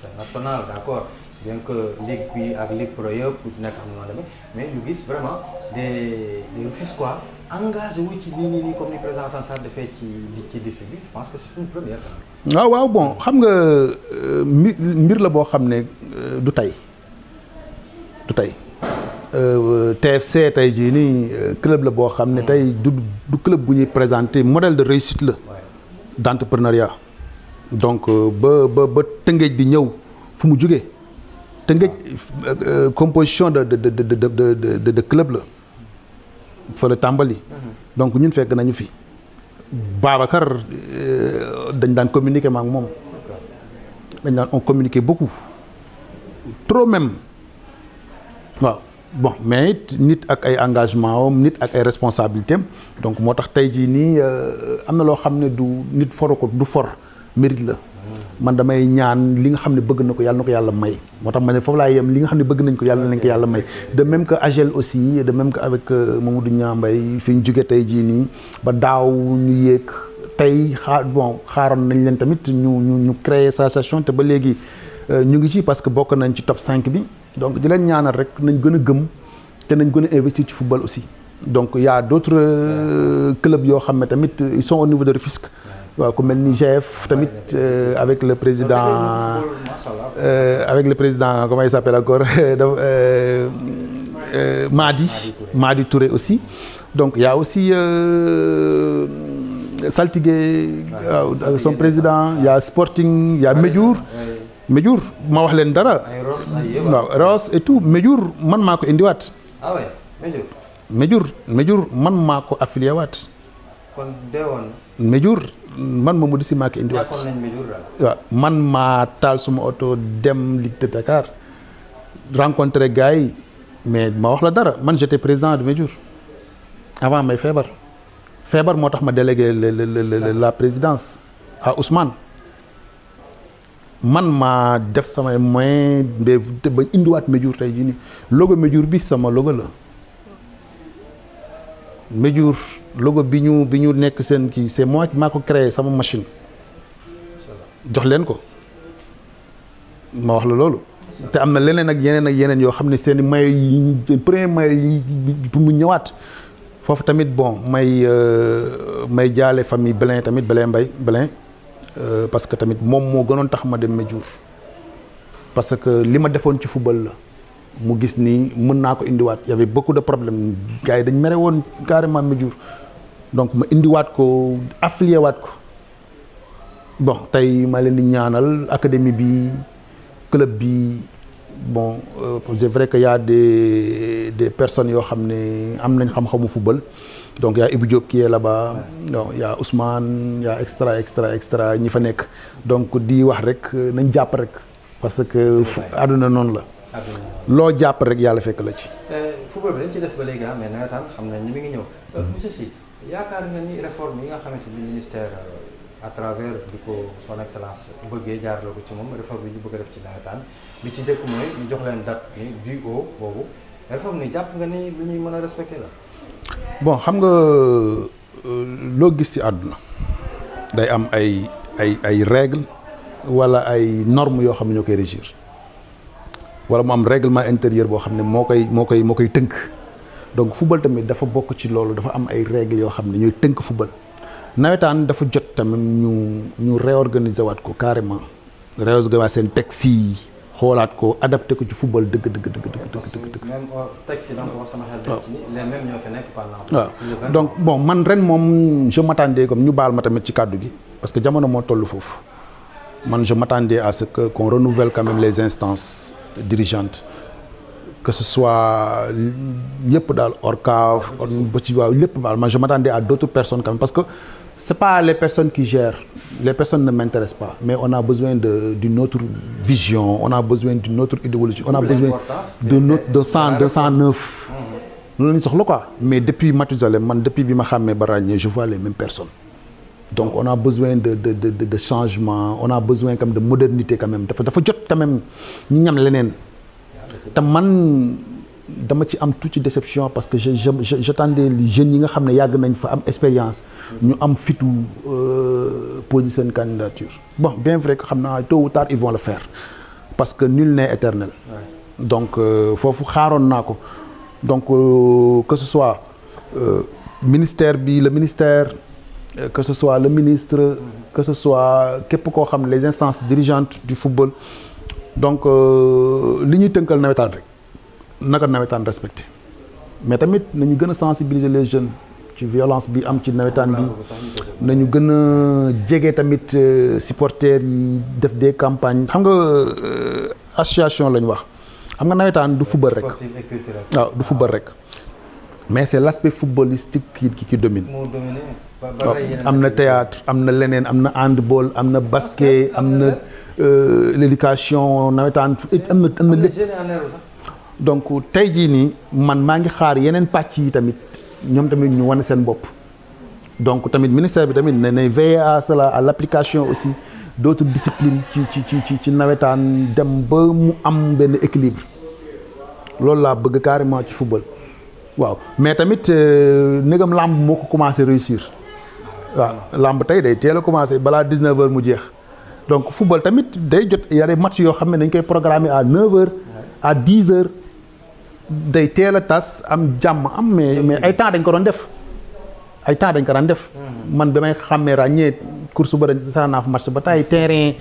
c'est national d'accord bien que ligue bi ak ligue pro yëpp ku ci nekk am na demee mais ñu gis vraiment des Rufisquois engagé wu ci nii comme ni président Assane Sarr defee ci district bi je pense que c'est une première. waaw bon xam nga mbir la boo xam ne du tey TFC tey jii nii club la boo xam ne tey du club bu ñuy présenter modèle de réussite la d'entrepreneuriat donc ba Tëngéej di ñëw fu mu jógee Tëngéej composition de club la fa la tàmbali donc ñun fekk nañu fi Babacar dañ daan communiquer ma ak moom dañ daan on communiquer beaucoup trop même waaw bon mais it nit ak ay engagement am nit ak ay responsabilités am donc moo tax tey jii nii am na loo xam ne du nit foru ko du for mérite la man damay ñaan li nga xam ne bëgg na ko yàlla may moo tax ma ne foofu laa yem li nga xam ne bëgg nañ ko yàlla nañ ko yàlla may de même que Agel aussi de même que avec Mamadou Niang Mbaye fi ñu jóge tey jii nii ba daaw ñu yéeg tey xaaroon nañ leen tamit ñu créer sa association te ba léegi ñu ngi ci parce que bokk nañ ci top 5 bi donc di leen ñaanal rek nañ gën a gëm te nañ gën a investir ci football aussi donc y a d'autres clubs yoo xam ne tamit ils sont au niveau de Rufisque waaw ku mel ni GF tamit avec le président comment il s'appelle encore Madi Touré aussi donc y a aussi Saltigué son président y a Sporting y a Médiour ma wax leen dara waaw Ross et tout Médiour man maa ko indiwaat Médiour man maa ko affilié waat kon deewoon na. Médiour man Mamadou Sy maa ko indiwaat. jàppoon nañ Médiour daal. waaw man maa taal suma oto dem Ligue de Dakar rencontré gars yi mais ma wax la dara man j'étais président de Médiour avant may feebar moo tax ma délégué la présidence à Ousmane. man maa def samay moyen ba indiwaat Médiour tey jii nii logo Médiour bi sama logo la Médiour logo bi ñu nekk seen kii c'est moi maa ko créé sama machine jox leen ko ma wax la loolu. te am na leneen ak yeneen yoo xam ne seen i mayo yi premier mayo yi pour mu ñëwaat foofu tamit bon may jaale famille Blin tamit Blin parce que tamit moom moo gënoon tax ma dem Médiour parce que li ma defoon ci football la mu gis ni mën naa ko indiwaat y avait beaucoup de problèmes gars yi dañ mere woon carrément Médiour donc ma indiwaat ko affilié waat ko bon tey ma leen di ñaanal académie bi club bi bon c'est vrai que y a des personnes yoo xam ne am nañ xam-xamu football donc y a Ibou Diop qui est là-bas donc y a Ousmane y a extra ñi fa nekk donc di wax rek nañ jàpp rek parce que àdduna noonu la loo jàpp rek yàlla fekk la ci. football bi dañ ci des ba léegi mais nawetaan xam nañ ni mi ngi ñëw. monsieur Sy yaakaar nga ni réforme yi nga xamante ni ministère à travers di ko son excellence bëggee jaarale ko ci moom réforme yi ñu bëgg a def ci nawetaan bi ci njëkk mooy ñu jox leen date ni du haut boobu réforme ni jàpp nga ni lu ñuy mën a respecté la. bon xam nga loo gis ci àdduna day am ay règles walla ay normes yoo xam ne ñoo koy régir walla mu am règlement intérieur boo xam ne moo koy tënk donc football tamit dafa bokk ci loolu dafa am ay règles yoo xam ne ñooy tënk football nawetaan dafa jot tamit ñu réorganiser waat ko carrément réorganiser waat seen texte yi xoolaat ko adapté ko ci football dëgg. même texte yi da nga ko wax sama xel. les mêmes ñoo fi nekk pendant. waaw donc bon man ren moom je m'attendais comme ñu baal ma tamit ci kàddu gi parce que jamono moo toll foofu man je m'attendais à ce que qu'on renouvelle quand même les instances dirigeantes que ce soit yëpp daal ORCAV ba ci waaw lépp daal man je m'attendais à d'autres personnes quand même parce que c'est pas les personnes qui gèrent les personnes ne m'intéressent pas mais on a besoin d'une autre vision on a besoin d'une autre idéologie on a besoin de 209 loolu la ñu soxla quoi mais depuis Mathusalem man depuis bi ma xàmmee ba ràññee je vois les mêmes personnes donc on a besoin de changement on a besoin quand même de modernité quand même dafa jot quand même ñu ñam leneen te man dama ci am tuuti déception parce que j'attendais les jeunes yi nga xam ne yàgg nañ fa am expérience ñu am fitu poser seen candidature bon bien vrai que xam naa tôt ou tard ils vont le faire parce que nul n'est éternel donc foofu xaaroon naa ko donc que ce soit ministère bi le ministère que ce soit le ministre que ce soit képp koo xam les instances dirigeantes du football donc li ñuy tënkal nawetaan rek naka nawetaan respecté mais tamit nañu gën a sensibiliser les jeunes ci violence bi am ci nawetaan bi nañu gën a jege tamit supporters yi def des campagnes xam nga association lañu wax xam nga nawetaan du football rek waaw du football rek mais c'est l'aspect footballistique qui domine waaw am na théâtre am na leneen am na handball am na basket am na l'éducation nawetaan am na lépp donc tey jii nii man maa ngi xaar yeneen pàcc yi tamit ñoom tamit ñu wane seen bopp donc tamit ministère bi tamit nay veiller à cela à l'application aussi d'autres disciplines ci nawetaan dem ba mu am benn équilibre loolu laa bëgg carrément ci football waaw mais tamit négam lamb moo ko commencé réussir waaw lamb tey day teel a commencé balaa 19h mu jeex donc football tamit day jot y a des matchs yoo xam ne dañ koy programmer à 9h à 10h day teel a tas am jàmm am mais ay temps dañ ko doon def man ba may xàmmee ràññee course ba dañ sara naa fa match ba tey terrain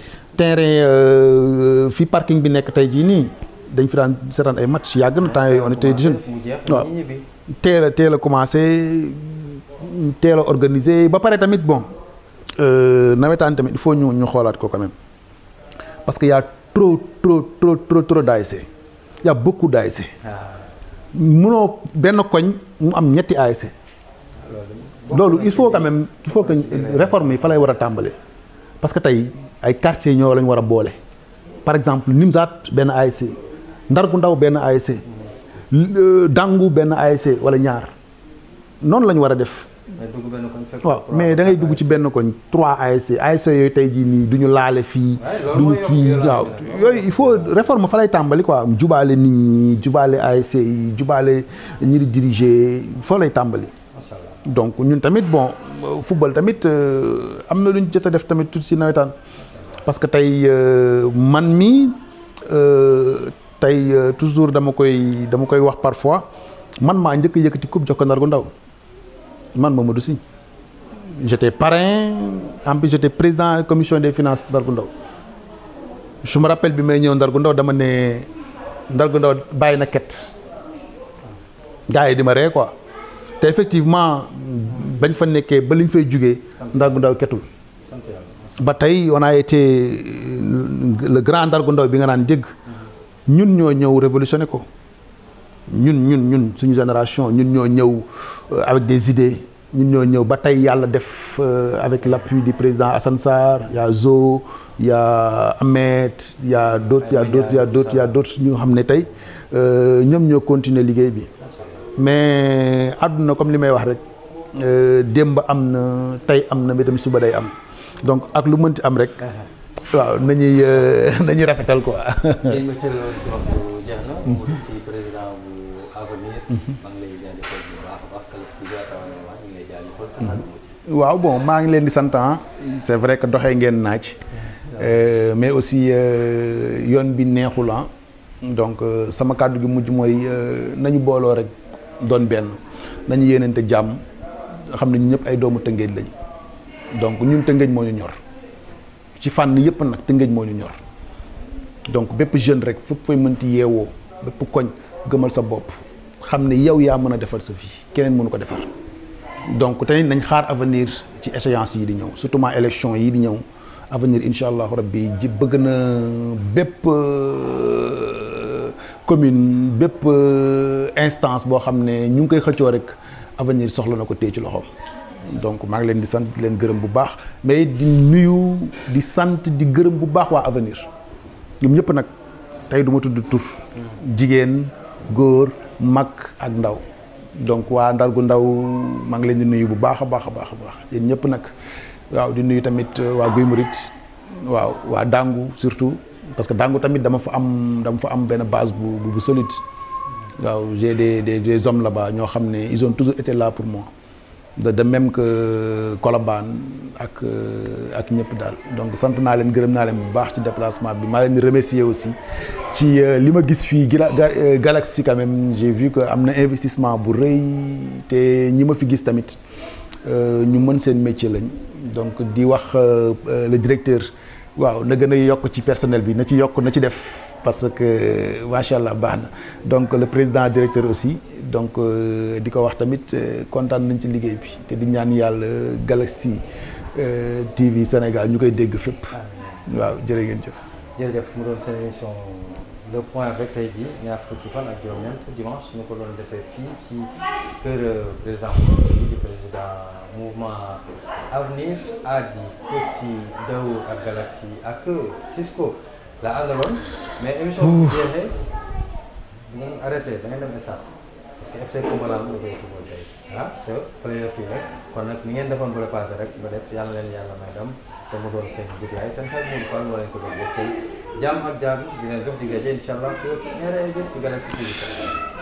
fii parking bi nekk tey jii nii dañ fi daan seetaan ay match yàgg na temps yooyu on était jeune waaw teel a commencé teel a organisé ba pare tamit bon nawetaan tamit il faut ñu xoolaat ko quand même parce que y a trop d'ASC y a beaucoup d'ASC munoo benn koñ mu am ñetti ASC loolu il faut quand même que réforme yi fa lay war a tàmbale parce que tey ay quartiers ñoo lañ war a boole par exemple Nimzaat benn ASC Ndargu Ndaw benn ASC Dangu benn ASC wala ñaar noonu la ñu war a def. waaw mais da ngay dugg ci benn koñ 3 ASC yooyu tey jii nii du ñu laale fii. duñu fii waaw yooyu il faut réforme fa lay tàmbali quoi jubaale nit ñi jubaale ASC yi jubaale ñi di diriger foo lay tàmbali. donc ñun tamit bon football tamit am na lu ñu jot a def tamit tout si nawetaan parce que tey man mi tey toujours dama koy wax parfois man maa njëkk yëkkati coupe jox ko Ndargu Ndaw man Mamadou Sy j'étais parrain en plus j'étais président de la commission des finances Ndargu Ndaw je me rappelle bi may ñëw Ndargu Ndaw dama ne Ndargu Ndaw bàyyi na ket gars yi di ma ree quoi te effectivement bañ fa nekkee ba liñ fay jugee Ndargu Ndaw ketul ba tey on a été le grand Ndargu Ndaw bi nga naan dégg ñun ñoo ñëw révolutionné ko ñun suñu génération ñun ñoo ñëw avec des idées ñun ñoo ñëw ba tey yàlla def avec l'appui du président Assane Sarr y a Zo y a Ahmed y a d'autres ñu xam ne tey ñoom ñoo continuer liggéey bi mais àdduna comme li may wax rek démb am na tey am na mais tamit suba day am donc ak lu mënti am rek waaw nañuy rafetal quoi. yéen ma cëriñoon ci waxtu jeex na. mu di si président bu Avenir. maa ngi lay jaajëfal bu baax a baax Galaxy TV ñu ngi lay jaajëfal sa kàddu. waaw bon maa ngi leen di sant c'est vrai que doxee ngeen naaj. mais aussi yoon bi neexul donc sama kàddu gi mujj mooy nañu booloo rek doon benn nañu yéenante jàmm xam ne ñu ñëpp ay doomu Tëngéej lañ donc ñun Tëngéej moo ñu ñor. ci fànn yëpp nag Tëngéej moo ñu ñor donc bépp jeune rek fépp fay mënti yeewoo bépp koñ gëmal sa bopp xam ne yow yaa mën a defar sa vie keneen mënu ko defar donc tey nañ xaar avenir ci échéance yi di ñëw surtout ma élection yi di ñëw avenir incha allahu rabbi ji bëgg na bépp commune bépp instance boo xam ne ñu ngi koy xëccoo rek avenir soxla na ko téye ci loxoom. donc maa ngi leen di sant di leen gërëm bu baax mais di nuyu di sant di gërëm bu baax waa Avenir ñoom ñëpp nag tey du ma tudd tur jigéen góor mag ak ndaw donc waa Ndargu Ndaw maa ngi leen di nuyu bu baax a baax a baax a baax yéen ñëpp nag waaw di nuyu tamit waa Guy Murit waaw waa Dangu surtout parce que Dangu tamit dama fa am benn base bu solide waaw j'ai des hommes là-bas ñoo xam ne ils ont toujours été là pour moi de même que Colobane ak ñëpp daal donc sant naa leen gërëm naa leen bu baax ci déplacement bi maa leen di remercier aussi ci li ma gis fii Galaxy quand même j'ai vu que am na investissement bu rëy te ñi ma fi gis tamit ñu mën seen métier lañ donc di wax le directeur waaw na gën a yokk ci personnel bi na ci yokk na ci def parce que macha allah baax na donc le président directeur aussi donc di ko wax tamit kontaan nañ ci liggéey bi te di ñaan yàlla Galaxy TV Sénégal ñu koy dégg fépp waaw jërë ngeen jëf. jërëjëf mu doon seen émission le point avec tey jii ñaar fukki fan ak juróom-ñeent dimanche ñu ko doon defee fii ci kër président du président mouvement Avenir Adi Petit Daour ak Galaxy ak Cisco la àndaloon mais émission bi jeexee ngeen arrêté da ngeen dem stade parce que FC Koumbalam da koy football tey te player fii rek kon nag ni ngeen defoon bu la passé rek ba def yàlla leen yàlla may dem te mu doon seen jiglaay seen xel mu fan moo leen ko doon def tey jàmm ak jàmm di leen jox di gaje incha allah fi ñaaree gis ci Galaxy TV.